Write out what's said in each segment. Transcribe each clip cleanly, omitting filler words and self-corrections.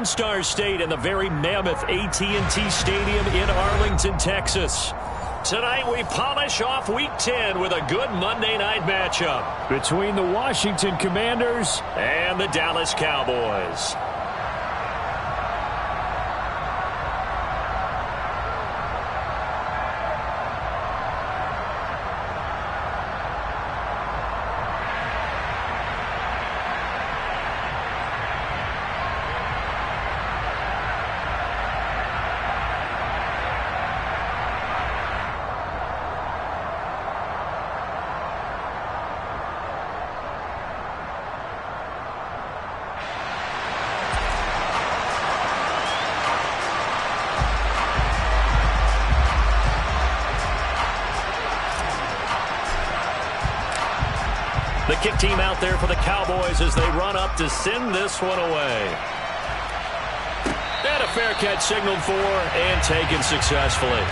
Star State and the very mammoth AT&T Stadium in Arlington, Texas. Tonight we polish off Week 10 with a good Monday night matchup between the Washington Commanders and the Dallas Cowboys. The kick team out there for the Cowboys as they run up to send this one away. And a fair catch signaled for and taken successfully.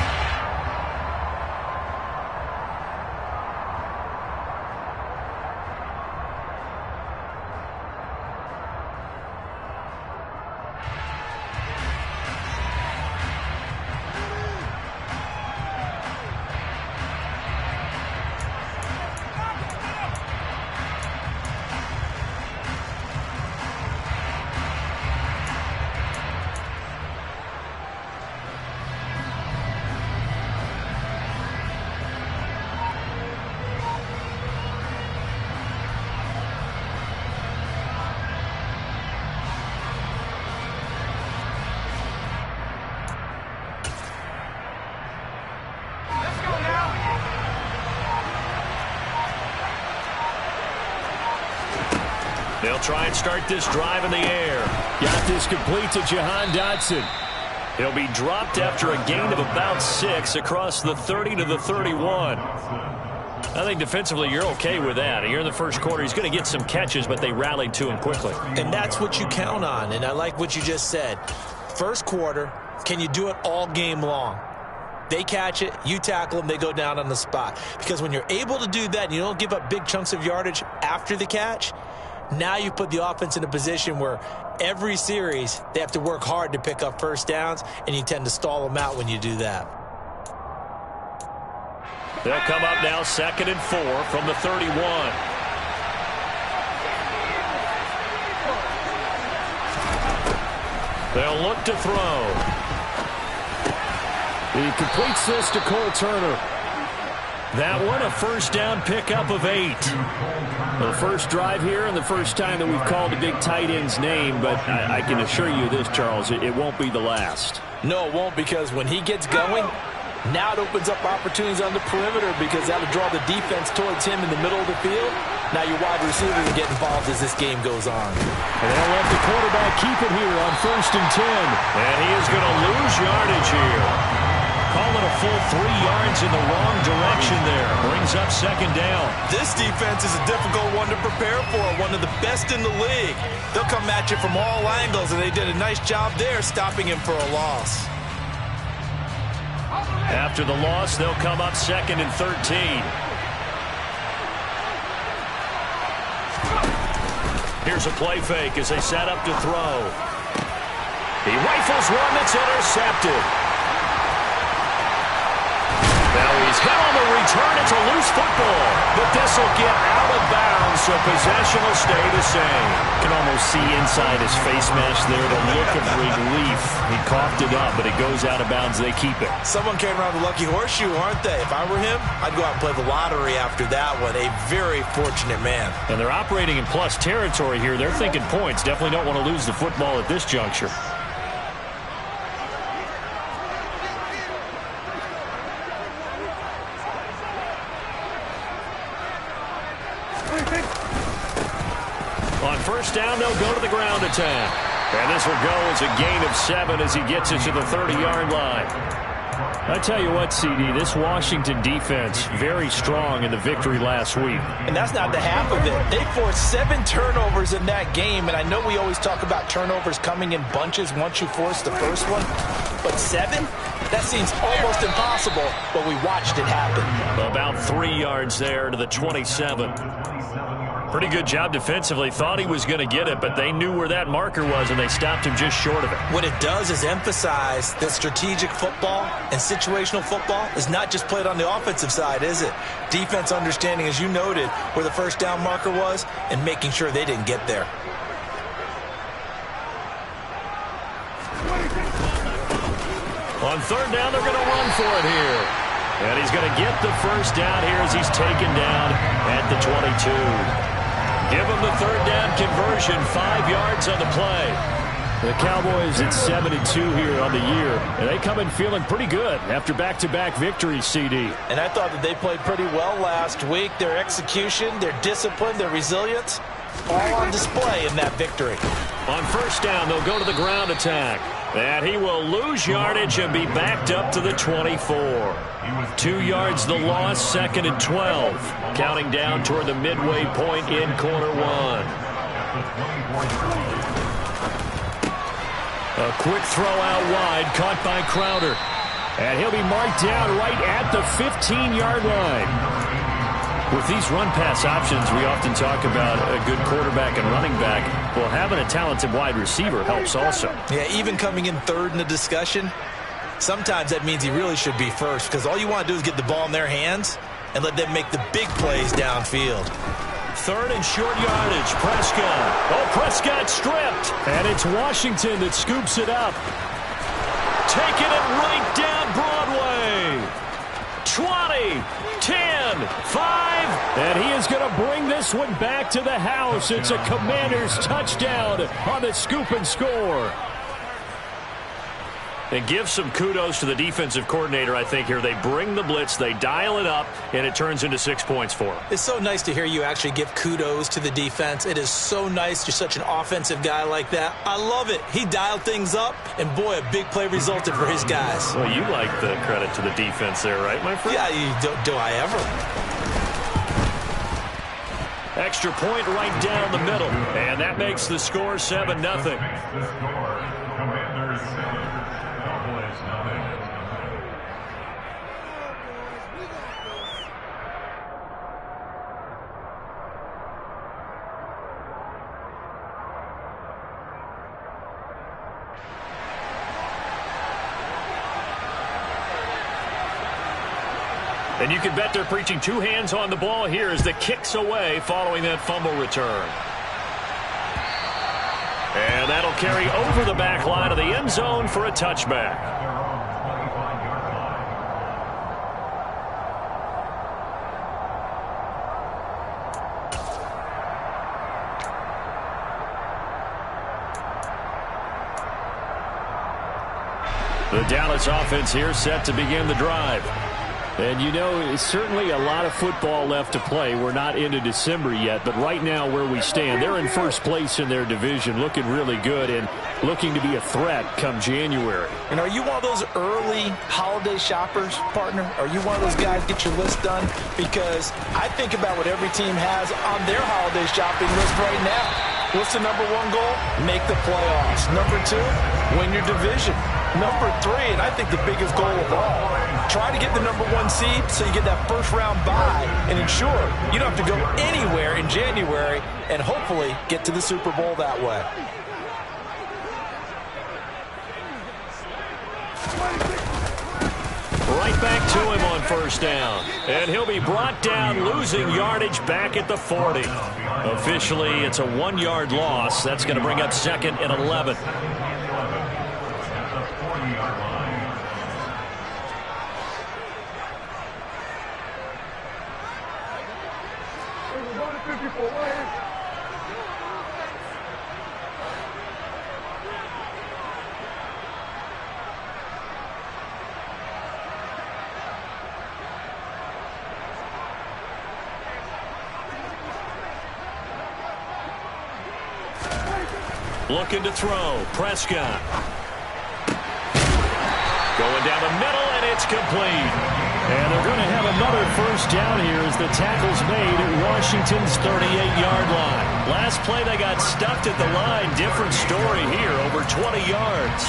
They'll try and start this drive in the air. Got this complete to Jahan Dotson. He'll be dropped after a gain of about 6 across the 30 to the 31. I think defensively you're okay with that. Here in the first quarter, he's going to get some catches, but they rallied to him quickly. And that's what you count on, and I like what you just said. First quarter, can you do it all game long? They catch it, you tackle them, they go down on the spot. Because when you're able to do that and you don't give up big chunks of yardage after the catch, now you put the offense in a position where every series they have to work hard to pick up first downs, and you tend to stall them out when you do that. They'll come up now 2nd and 4 from the 31. They'll look to throw. He completes this to Cole Turner. That one a first down pickup of 8. The first drive here and the first time that we've called a big tight end's name, but I can assure you this, Charles, it won't be the last. No, it won't, because when he gets going, now it opens up opportunities on the perimeter because that'll draw the defense towards him in the middle of the field. Now your wide receivers will get involved as this game goes on. And they'll let the quarterback keep it here on 1st and 10. And he is going to lose yardage here. Call it a full 3 yards in the wrong direction there. Brings up 2nd down. This defense is a difficult one to prepare for, one of the best in the league. They'll come at you from all angles, and they did a nice job there stopping him for a loss. After the loss, they'll come up 2nd and 13. Here's a play fake as they set up to throw. He rifles one that's intercepted. Now he's hit on the return. It's a loose football. But this will get out of bounds, so possession will stay the same. You can almost see inside his face mask there the look of relief. He coughed it up, but it goes out of bounds. They keep it. Someone came around the lucky horseshoe, aren't they? If I were him, I'd go out and play the lottery after that one. A very fortunate man. And they're operating in plus territory here. They're thinking points. Definitely don't want to lose the football at this juncture. On first down, they'll go to the ground attack. And this will go as a gain of 7 as he gets it to the 30-yard line. I tell you what, CD, this Washington defense, very strong in the victory last week. And that's not the half of it. They forced 7 turnovers in that game, and I know we always talk about turnovers coming in bunches once you force the first one, but 7? That seems almost impossible, but we watched it happen. About 3 yards there to the 27. Pretty good job defensively. Thought he was going to get it, but they knew where that marker was, and they stopped him just short of it. What it does is emphasize that strategic football and situational football is not just played on the offensive side, is it? Defense understanding, as you noted, where the first down marker was and making sure they didn't get there. On third down, they're going to run for it here. And he's going to get the first down here as he's taken down at the 22. Give him the third down conversion, 5 yards on the play. The Cowboys at 7-2 here on the year, and they come in feeling pretty good after back-to-back victories, CD. And I thought that they played pretty well last week. Their execution, their discipline, their resilience, all on display in that victory. On first down, they'll go to the ground attack. And he will lose yardage and be backed up to the 24. 2 yards the loss, 2nd and 12. Counting down toward the midway point in quarter one. A quick throw out wide, caught by Crowder. And he'll be marked down right at the 15-yard line. With these run-pass options, we often talk about a good quarterback and running back. Well, having a talented wide receiver helps also. Yeah, even coming in third in the discussion, sometimes that means he really should be first, because all you want to do is get the ball in their hands and let them make the big plays downfield. Third and short yardage, Prescott. Oh, Prescott stripped. And it's Washington that scoops it up. Taking it right down Broadway. 20, 10, 5, and he is going to bring this one back to the house. It's a Commanders touchdown on the scoop and score. And give some kudos to the defensive coordinator, I think, here. They bring the blitz, they dial it up, and it turns into 6 points for them. It's so nice to hear you actually give kudos to the defense. It is so nice. You're such an offensive guy like that. I love it. He dialed things up, and boy, a big play resulted for his guys. Well, you like the credit to the defense there, right, my friend? Yeah, do I ever? Extra point right down the middle, and that makes the score 7-0. And you can bet they're preaching 2 hands on the ball here as the kick's away following that fumble return. And that'll carry over the back line of the end zone for a touchback. The Dallas offense here set to begin the drive. And, you know, it's certainly a lot of football left to play. We're not into December yet, but right now where we stand, they're in first place in their division, looking really good and looking to be a threat come January. And are you one of those early holiday shoppers, partner? Are you one of those guys get your list done? Because I think about what every team has on their holiday shopping list right now. What's the number 1 goal? Make the playoffs. Number 2, win your division. Number 3, and I think the biggest goal of all, try to get the number 1 seed so you get that first round bye and ensure you don't have to go anywhere in January and hopefully get to the Super Bowl that way. Right back to him on first down. And he'll be brought down, losing yardage back at the 40. Officially, it's a 1-yard loss. That's going to bring up 2nd and 11. Looking to throw. Prescott. Going down the middle, and it's complete. And they're going to have another first down here as the tackle's made at Washington's 38-yard line. Last play, they got stuffed at the line. Different story here, over 20 yards.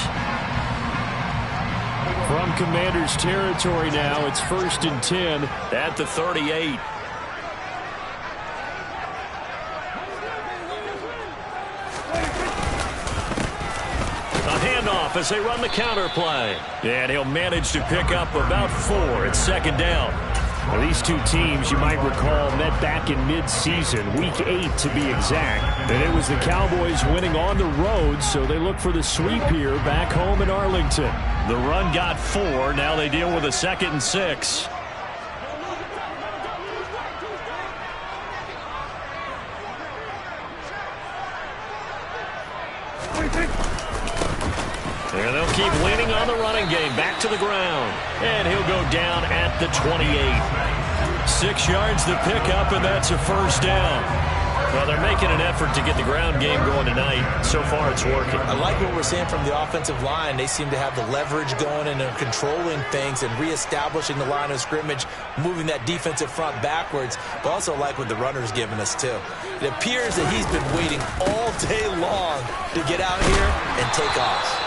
From Commanders territory now, it's 1st and 10 at the 38. handoff as they run the counter play. And he'll manage to pick up about 4. It's second down. Now, these two teams, you might recall, met back in mid-season, Week 8 to be exact. And it was the Cowboys winning on the road, so they look for the sweep here back home in Arlington. The run got 4. Now they deal with a 2nd and 6. And they'll keep leaning on the running game. Back to the ground. And he'll go down at the 28. 6 yards to pick up, and that's a first down. Well, they're making an effort to get the ground game going tonight. So far, it's working. I like what we're seeing from the offensive line. They seem to have the leverage going, and they're controlling things and reestablishing the line of scrimmage, moving that defensive front backwards. But also like what the runner's giving us, too. It appears that he's been waiting all day long to get out here and take off.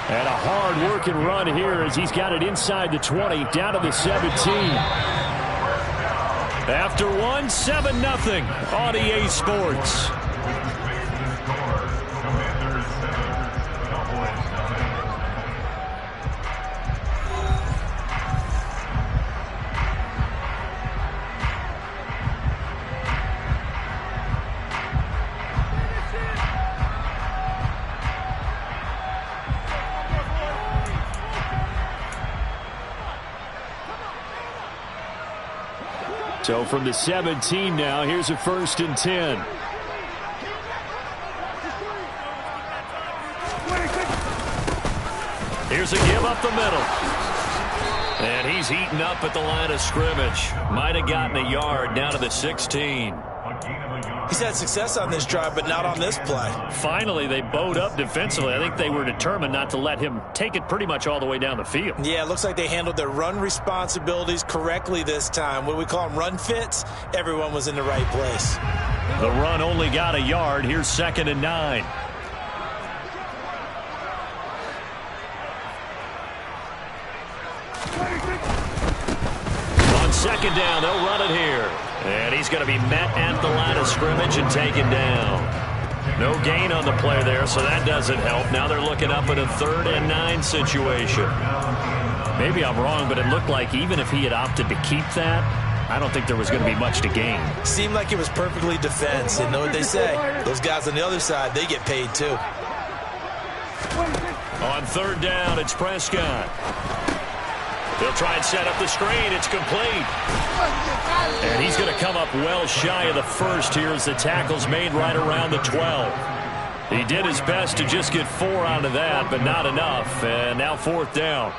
And a hard-working run here as he's got it inside the 20, down to the 17. After 1, 7-0 on EA Sports. So from the 17 now, here's a 1st and 10. Here's a give up the middle. And he's eaten up at the line of scrimmage. Might have gotten a yard down to the 16. He's had success on this drive, but not on this play. Finally, they bowed up defensively. I think they were determined not to let him take it pretty much all the way down the field. Yeah, it looks like they handled their run responsibilities correctly this time. What we call them run fits, everyone was in the right place. The run only got a yard. Here's 2nd and 9. On 2nd down, they'll run it here. And he's going to be met at the line of scrimmage and taken down. No gain on the play there, so that doesn't help. Now they're looking up at a 3rd and 9 situation. Maybe I'm wrong, but it looked like even if he had opted to keep that, I don't think there was going to be much to gain. Seemed like it was perfectly defense. And know what they say? Those guys on the other side, they get paid too. On 3rd down, it's Prescott. They'll try and set up the screen. It's complete. And he's going to come up well shy of the 1st here as the tackle's made right around the 12. He did his best to just get 4 out of that, but not enough. And now 4th down.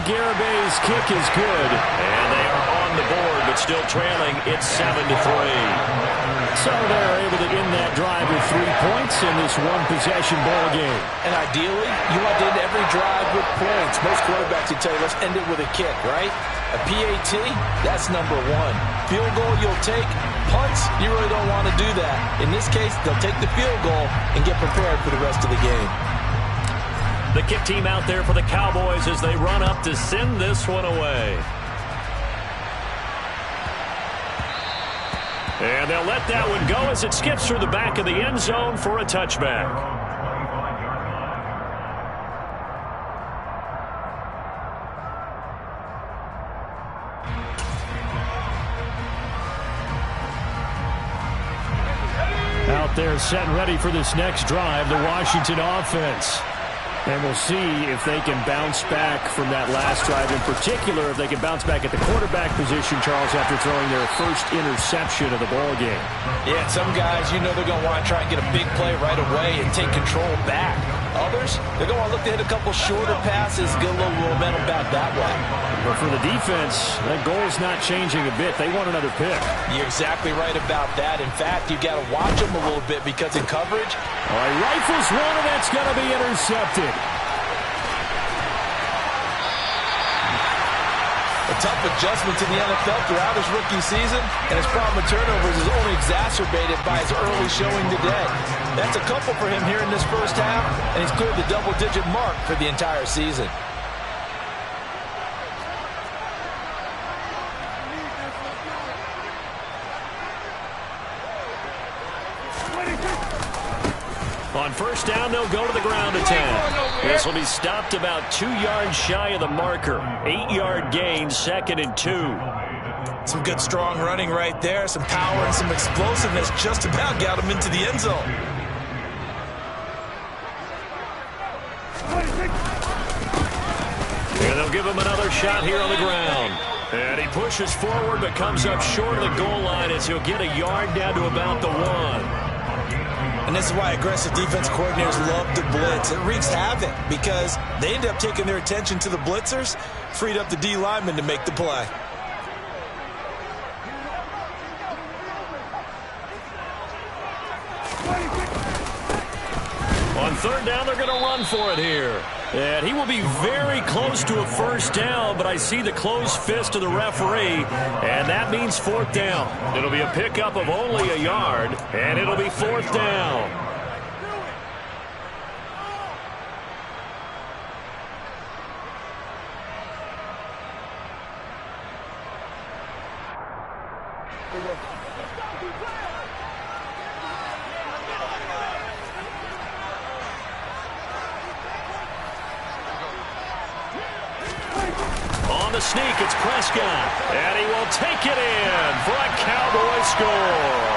Garabay's kick is good. And they are on the board, but still trailing. It's 7-3. So they're able to end that drive with 3 points in this one-possession ball game. And ideally, you want to end every drive with points. Most quarterbacks would tell you, let's end it with a kick, right? A PAT, that's number 1. Field goal you'll take. Punts, you really don't want to do that. In this case, they'll take the field goal and get prepared for the rest of the game. The kick team out there for the Cowboys as they run up to send this one away. And they'll let that one go as it skips through the back of the end zone for a touchback. Out there set and ready for this next drive, the Washington offense. And we'll see if they can bounce back from that last drive. In particular, if they can bounce back at the quarterback position, Charles, after throwing their first interception of the ball game. Yeah, some guys, you know they're going to want to try and get a big play right away and take control back. Others, they're going to look to hit a couple shorter passes, get a little momentum back that way. But for the defense, that goal's not changing a bit. They want another pick. You're exactly right about that. In fact, you've got to watch them a little bit because in coverage. All right, rifles one, and that's going to be intercepted. A tough adjustment to the NFL throughout his rookie season, and his problem with turnovers is only exacerbated by his early showing today. That's a couple for him here in this first half, and he's cleared the double-digit mark for the entire season. On first down, they'll go to the ground attack. This will be stopped about 2 yards shy of the marker. 8-yard gain, 2nd and 2. Some good strong running right there. Some power and some explosiveness just about got him into the end zone. And they'll give him another shot here on the ground. And he pushes forward but comes up short of the goal line as he'll get a yard down to about the 1. And this is why aggressive defense coordinators love to blitz. It wreaks havoc because they end up taking their attention to the blitzers, freed up the D lineman to make the play. On third down, they're going to run for it here. And he will be very close to a first down, but I see the closed fist of the referee, and that means 4th down. It'll be a pickup of only a yard, and it'll be 4th down. On the sneak, it's Prescott, and he will take it in for a Cowboy score.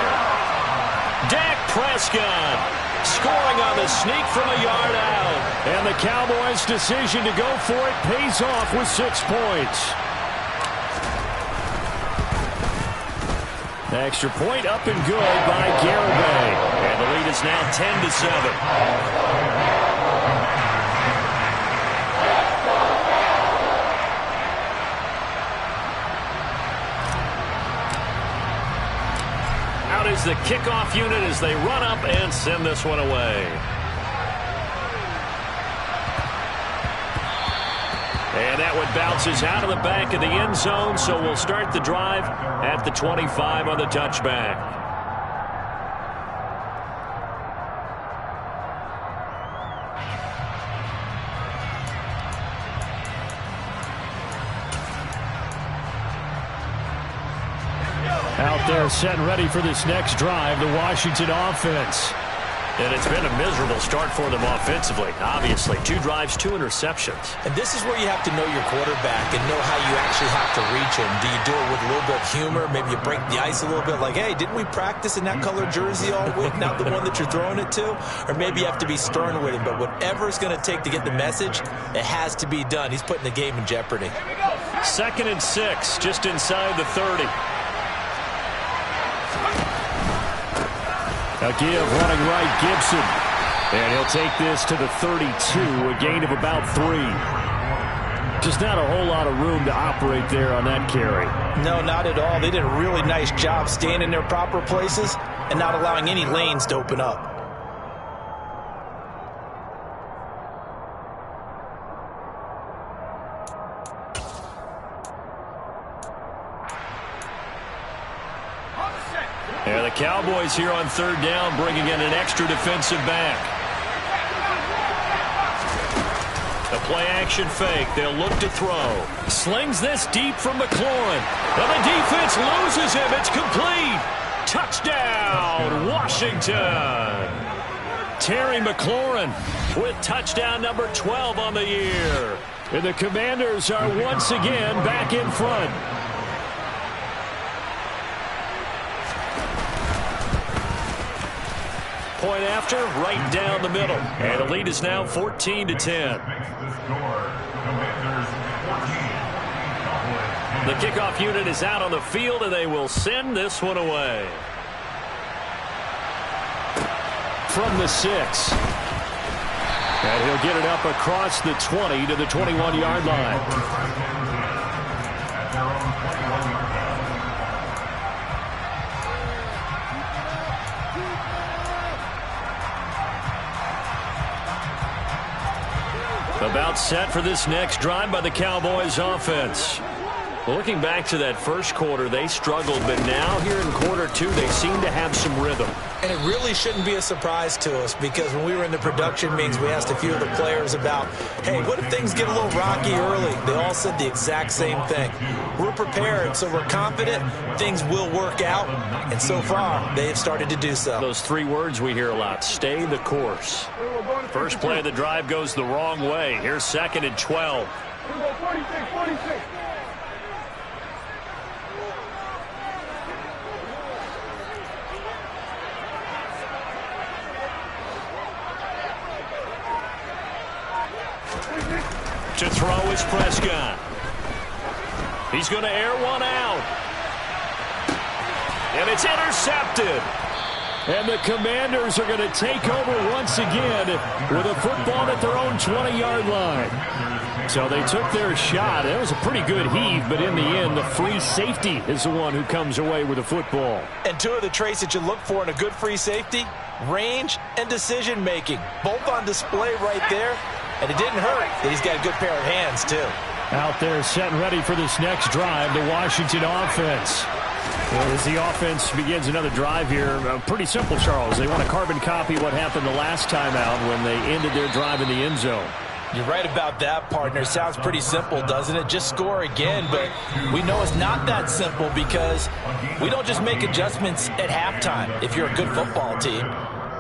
Dak Prescott scoring on the sneak from a yard out. And the Cowboys' decision to go for it pays off with 6 points. Extra point up and good by Garibay. And the lead is now 10-7. Out is the kickoff unit as they run up and send this one away. And that one bounces out of the back of the end zone, so we'll start the drive at the 25 on the touchback. Out there set and ready for this next drive, the Washington offense. And it's been a miserable start for them offensively, obviously. 2 drives, 2 interceptions. And this is where you have to know your quarterback and know how you actually have to reach him. Do you do it with a little bit of humor? Maybe you break the ice a little bit like, hey, didn't we practice in that color jersey all week, not the one that you're throwing it to? Or maybe you have to be stern with him. But whatever it's going to take to get the message, it has to be done. He's putting the game in jeopardy. 2nd and 6, just inside the 30. A give running right, Gibson. And he'll take this to the 32, a gain of about 3. Just not a whole lot of room to operate there on that carry. No, not at all. They did a really nice job staying in their proper places and not allowing any lanes to open up. And the Cowboys here on third down bringing in an extra defensive back. A play-action fake. They'll look to throw. Slings this deep from McLaurin. And the defense loses him. It's complete. Touchdown, Washington. Terry McLaurin with touchdown number 12 on the year. And the Commanders are once again back in front. Point after, right down the middle. And the lead is now 14-10. The kickoff unit is out on the field, and they will send this one away. From the 6. And he'll get it up across the 20 to the 21-yard line. About set for this next drive by the Cowboys offense. Well, looking back to that first quarter, they struggled, but now here in quarter two, they seem to have some rhythm. And it really shouldn't be a surprise to us because when we were in the production meetings, we asked a few of the players about, hey, what if things get a little rocky early? They all said the exact same thing. We're prepared, so we're confident things will work out, and so far, they have started to do so. Those three words we hear a lot, stay the course. First play of the drive goes the wrong way. Here's 2nd and 12. 46. To throw is Prescott. He's going to air one out. And it's intercepted. And the Commanders are going to take over once again with a football at their own 20-yard line. So they took their shot. It was a pretty good heave, but in the end, the free safety is the one who comes away with the football. And two of the traits that you look for in a good free safety, range and decision-making, both on display right there. And it didn't hurt that he's got a good pair of hands, too. Out there set and ready for this next drive, the Washington offense. Well, as the offense begins another drive here, pretty simple, Charles. They want to carbon copy what happened the last time out when they ended their drive in the end zone. You're right about that, partner. Sounds pretty simple, doesn't it? Just score again, but we know it's not that simple because we don't just make adjustments at halftime if you're a good football team.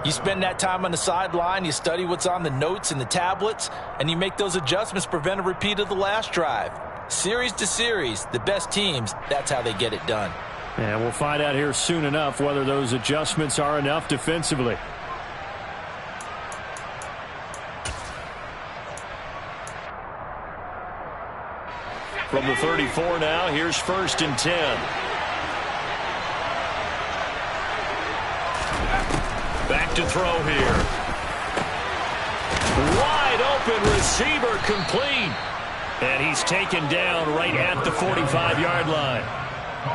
You spend that time on the sideline, you study what's on the notes and the tablets, and you make those adjustments, prevent a repeat of the last drive. Series to series, the best teams, that's how they get it done. And we'll find out here soon enough whether those adjustments are enough defensively. From the 34 now, here's 1st and 10. Back to throw here. Wide open receiver complete. And he's taken down right at the 45-yard line.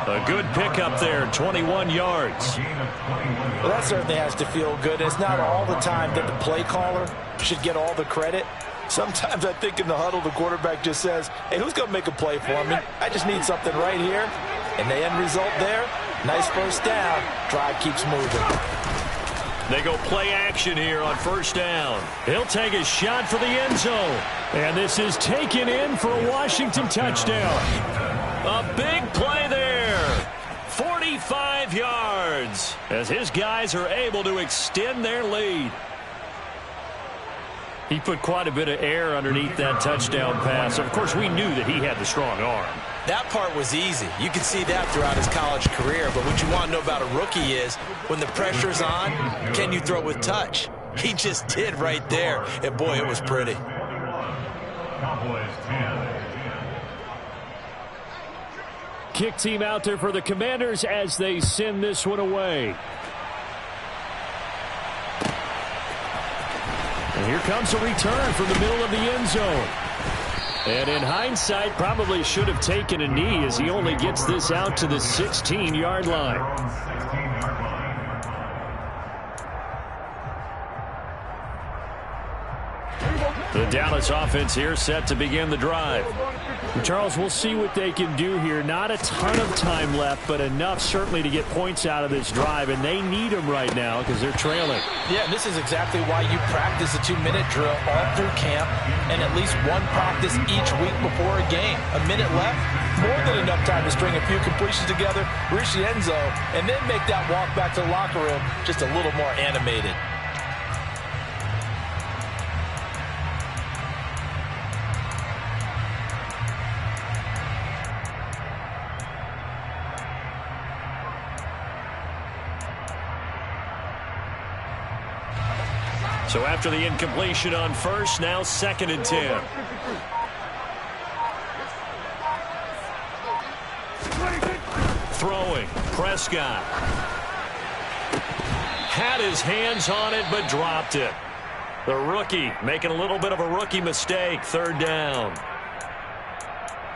A good pickup there, 21 yards. Well, that certainly has to feel good. It's not all the time that the play caller should get all the credit. Sometimes I think in the huddle, the quarterback just says, hey, who's going to make a play for me? I just need something right here. And the end result there, nice first down. Drive keeps moving. They go play action here on 1st down. He'll take a shot for the end zone. And this is taken in for a Washington touchdown. A big play there. 45 yards as his guys are able to extend their lead. He put quite a bit of air underneath that touchdown pass. Of course, we knew that he had the strong arm. That part was easy. You can see that throughout his college career. But what you want to know about a rookie is when the pressure's on, can you throw with touch? He just did right there. And, boy, it was pretty. Kick team out there for the Commanders as they send this one away. And here comes a return from the middle of the end zone. And in hindsight, probably should have taken a knee as he only gets this out to the 16-yard line. The Dallas offense here set to begin the drive. Charles, we'll see what they can do here. Not a ton of time left, but enough certainly to get points out of this drive, and they need them right now because they're trailing. Yeah, this is exactly why you practice a 2-minute drill all through camp and at least one practice each week before a game. A minute left, more than enough time to string a few completions together, reach the end zone, and then make that walk back to the locker room just a little more animated. So after the incompletion on 1st, now 2nd and 10. Throwing, Prescott. Had his hands on it, but dropped it. The rookie making a little bit of a rookie mistake, 3rd down.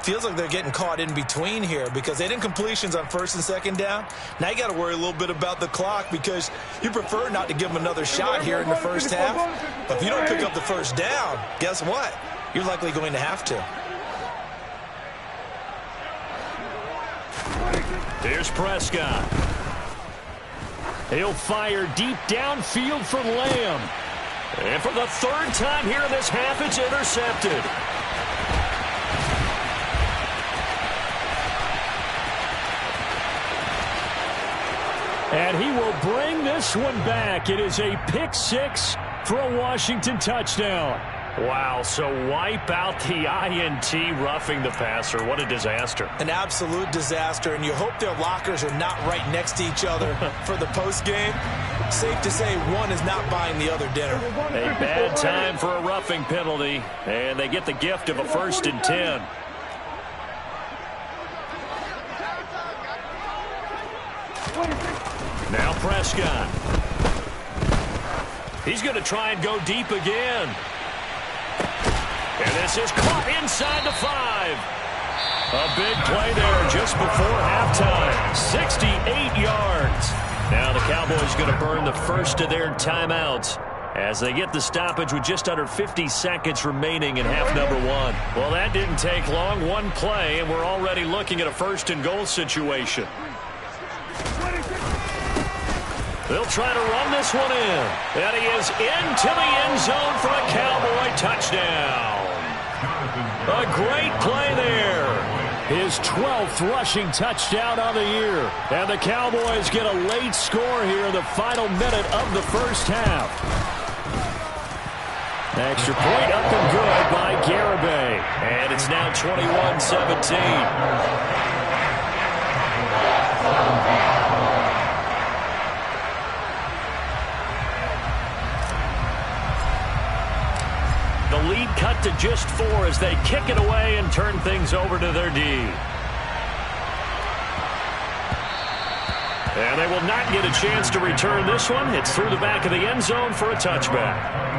Feels like they're getting caught in between here because they didn't completions on 1st and 2nd down. Now you got to worry a little bit about the clock because you prefer not to give them another shot here in the first half. But if you don't pick up the 1st down, guess what? You're likely going to have to. Here's Prescott. He'll fire deep downfield for Lamb. And for the third time here in this half, it's intercepted. And he will bring this one back. It is a pick six for a Washington touchdown. Wow, so wipe out the INT roughing the passer. What a disaster. An absolute disaster, and you hope their lockers are not right next to each other for the postgame. Safe to say one is not buying the other dinner. A bad time for a roughing penalty, and they get the gift of a 1st and 10. Now Prescott. He's going to try and go deep again. And this is caught inside the 5. A big play there just before halftime. 68 yards. Now the Cowboys going to burn the first of their timeouts as they get the stoppage with just under 50 seconds remaining in half number 1. Well, that didn't take long. One play, and we're already looking at a 1st and goal situation. They'll try to run this one in. And he is into the end zone for a Cowboy touchdown. A great play there. His 12th rushing touchdown on the year. And the Cowboys get a late score here in the final minute of the first half. Extra point up and good by Garibay. And it's now 21-17. The lead cut to just 4 as they kick it away and turn things over to their D. And they will not get a chance to return this one. It's through the back of the end zone for a touchback.